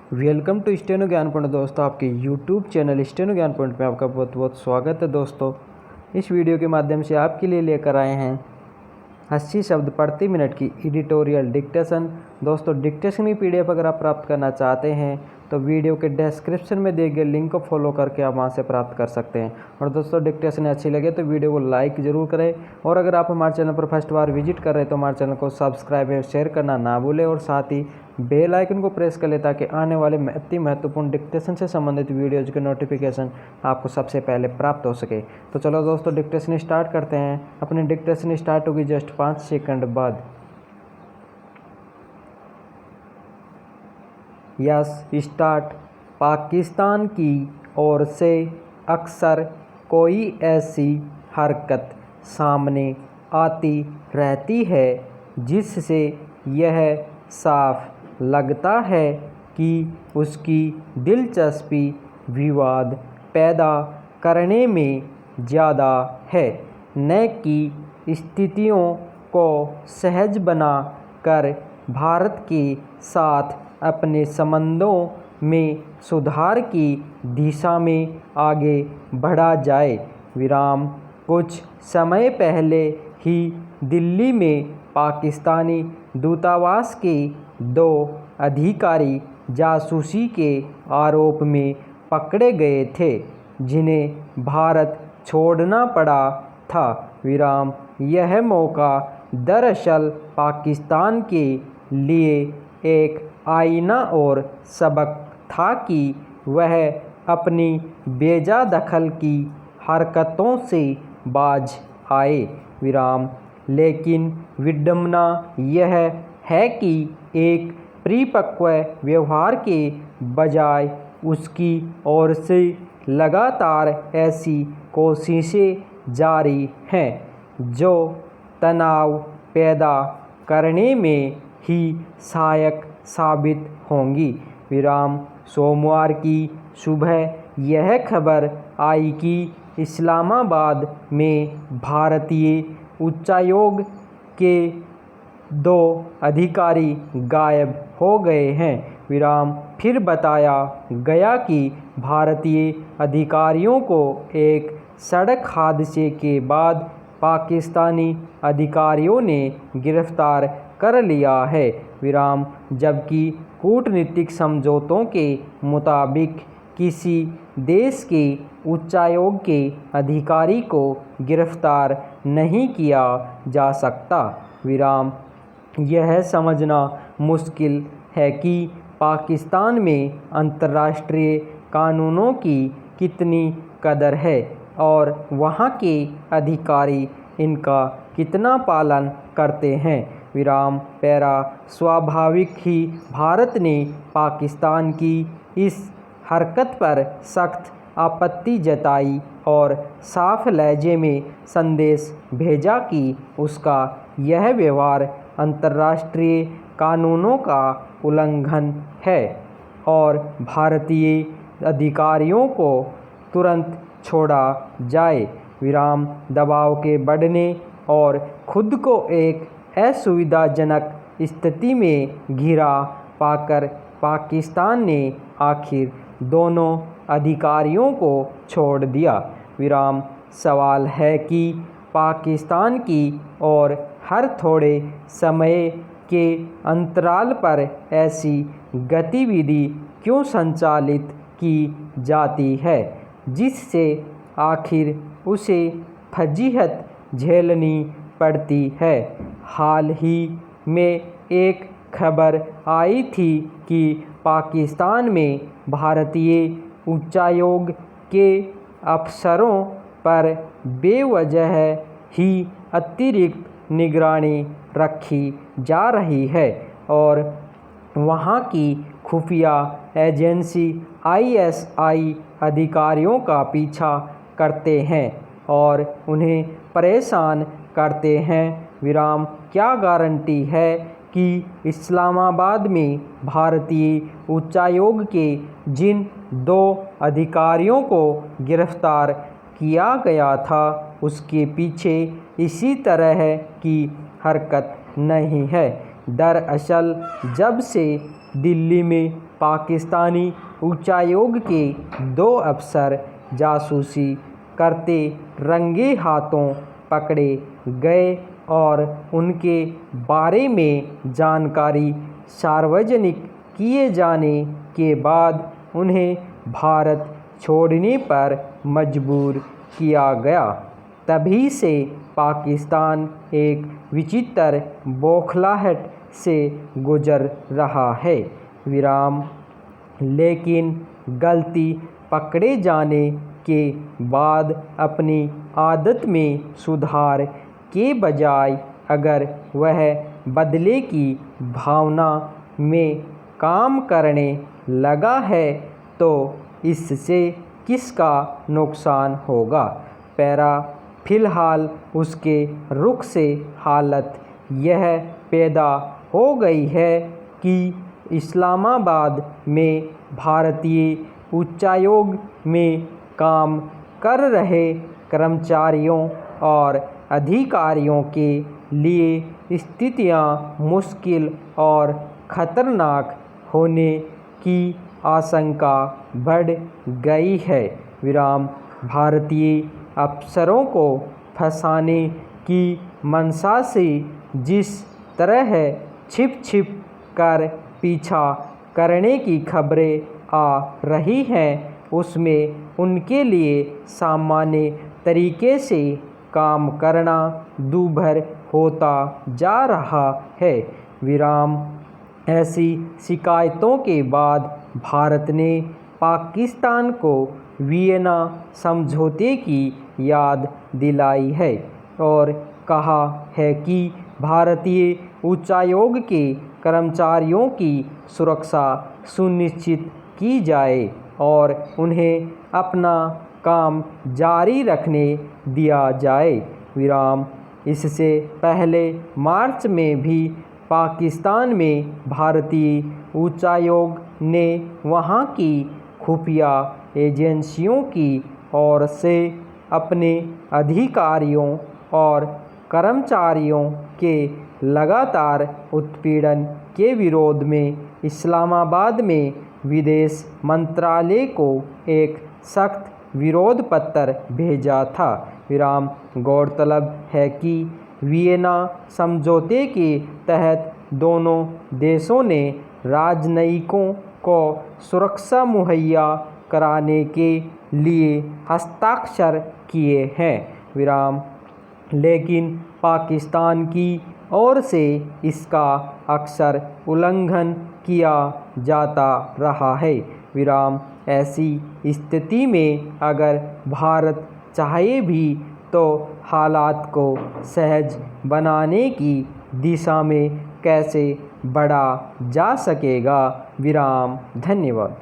Welcome to steno ज्ञान point. दोस्तों, आपके यूट्यूब चैनल स्टेनो ज्ञान पॉइंट में आपका बहुत बहुत स्वागत है। दोस्तों, इस वीडियो के माध्यम से आपके लिए लेकर आए हैं 80 शब्द प्रति मिनट की एडिटोरियल डिक्टेशन। दोस्तों, डिक्टेशन की पीडीएफ अगर आप प्राप्त करना चाहते हैं तो वीडियो के डिस्क्रिप्शन में दिए गए लिंक को फॉलो करके आप वहां से प्राप्त कर सकते हैं। और दोस्तों, डिक्टेशन अच्छी लगे तो वीडियो को लाइक ज़रूर करें, और अगर आप हमारे चैनल पर फर्स्ट बार विजिट कर रहे हैं तो हमारे चैनल को सब्सक्राइब और शेयर करना ना भूलें, और साथ ही बेल आइकन को प्रेस कर लें ताकि आने वाले अति महत्वपूर्ण डिक्टेशन से संबंधित वीडियोज़ के नोटिफिकेशन आपको सबसे पहले प्राप्त हो सके। तो चलो दोस्तों, डिक्टेशन स्टार्ट करते हैं। अपनी डिक्टेशन स्टार्ट होगी जस्ट 5 सेकंड बाद। Yes start. पाकिस्तान की ओर से अक्सर कोई ऐसी हरकत सामने आती रहती है जिससे यह साफ लगता है कि उसकी दिलचस्पी विवाद पैदा करने में ज़्यादा है, न कि स्थितियों को सहज बना कर भारत के साथ अपने संबंधों में सुधार की दिशा में आगे बढ़ा जाए। विराम। कुछ समय पहले ही दिल्ली में पाकिस्तानी दूतावास के 2 अधिकारी जासूसी के आरोप में पकड़े गए थे, जिन्हें भारत छोड़ना पड़ा था। विराम। यह मौका दरअसल पाकिस्तान के लिए एक आईना और सबक था कि वह अपनी बेजा दखल की हरकतों से बाज आए। विराम। लेकिन विडंबना यह है कि एक परिपक्व व्यवहार के बजाय उसकी ओर से लगातार ऐसी कोशिशें जारी हैं जो तनाव पैदा करने में ही सहायक साबित होंगी। विराम। सोमवार की सुबह यह खबर आई कि इस्लामाबाद में भारतीय उच्चायोग के 2 अधिकारी गायब हो गए हैं। विराम। फिर बताया गया कि भारतीय अधिकारियों को एक सड़क हादसे के बाद पाकिस्तानी अधिकारियों ने गिरफ्तार कर लिया है। विराम। जबकि कूटनीतिक समझौतों के मुताबिक किसी देश के उच्चायोग के अधिकारी को गिरफ्तार नहीं किया जा सकता। विराम। यह समझना मुश्किल है कि पाकिस्तान में अंतर्राष्ट्रीय कानूनों की कितनी कदर है और वहाँ के अधिकारी इनका कितना पालन करते हैं। विराम। पैरा। स्वाभाविक ही भारत ने पाकिस्तान की इस हरकत पर सख्त आपत्ति जताई और साफ लहजे में संदेश भेजा कि उसका यह व्यवहार अंतर्राष्ट्रीय कानूनों का उल्लंघन है और भारतीय अधिकारियों को तुरंत छोड़ा जाए। विराम। दबाव के बढ़ने और खुद को एक असुविधाजनक स्थिति में घिरा पाकर पाकिस्तान ने आखिर दोनों अधिकारियों को छोड़ दिया। विराम। सवाल है कि पाकिस्तान की ओर हर थोड़े समय के अंतराल पर ऐसी गतिविधि क्यों संचालित की जाती है जिससे आखिर उसे फजीहत झेलनी पड़ती है। हाल ही में एक खबर आई थी कि पाकिस्तान में भारतीय उच्चायोग के अफसरों पर बेवजह ही अतिरिक्त निगरानी रखी जा रही है और वहाँ की खुफिया एजेंसी ISI अधिकारियों का पीछा करते हैं और उन्हें परेशान करते हैं। विराम। क्या गारंटी है कि इस्लामाबाद में भारतीय उच्चायोग के जिन 2 अधिकारियों को गिरफ्तार किया गया था उसके पीछे इसी तरह की हरकत नहीं है। दरअसल जब से दिल्ली में पाकिस्तानी उच्चायोग के 2 अफसर जासूसी करते रंगे हाथों पकड़े गए और उनके बारे में जानकारी सार्वजनिक किए जाने के बाद उन्हें भारत छोड़ने पर मजबूर किया गया। तभी से पाकिस्तान एक विचित्र बौखलाहट से गुजर रहा है। विराम। लेकिन गलती पकड़े जाने के बाद अपनी आदत में सुधार के बजाय अगर वह बदले की भावना में काम करने लगा है तो इससे किसका नुकसान होगा। पैरा। फिलहाल उसके रुख से हालत यह पैदा हो गई है कि इस्लामाबाद में भारतीय उच्चायोग में काम कर रहे कर्मचारियों और अधिकारियों के लिए स्थितियां मुश्किल और ख़तरनाक होने की आशंका बढ़ गई है। विराम। भारतीय अफसरों को फंसाने की मंशा से जिस तरह छिप छिप कर पीछा करने की खबरें आ रही हैं उसमें उनके लिए सामान्य तरीके से काम करना दूभर होता जा रहा है। विराम। ऐसी शिकायतों के बाद भारत ने पाकिस्तान को वियना समझौते की याद दिलाई है और कहा है कि भारतीय उच्चायोग के कर्मचारियों की सुरक्षा सुनिश्चित की जाए और उन्हें अपना काम जारी रखने दिया जाए। विराम। इससे पहले मार्च में भी पाकिस्तान में भारतीय उच्चायोग ने वहां की खुफिया एजेंसियों की ओर से अपने अधिकारियों और कर्मचारियों के लगातार उत्पीड़न के विरोध में इस्लामाबाद में विदेश मंत्रालय को एक सख्त विरोध पत्र भेजा था। विराम। गौरतलब है कि वियना समझौते के तहत दोनों देशों ने राजनयिकों को सुरक्षा मुहैया कराने के लिए हस्ताक्षर किए हैं। विराम। लेकिन पाकिस्तान की ओर से इसका अक्सर उल्लंघन किया जाता रहा है। विराम। ऐसी स्थिति में अगर भारत चाहे भी तो हालात को सहज बनाने की दिशा में कैसे बढ़ा जा सकेगा। विराम। धन्यवाद।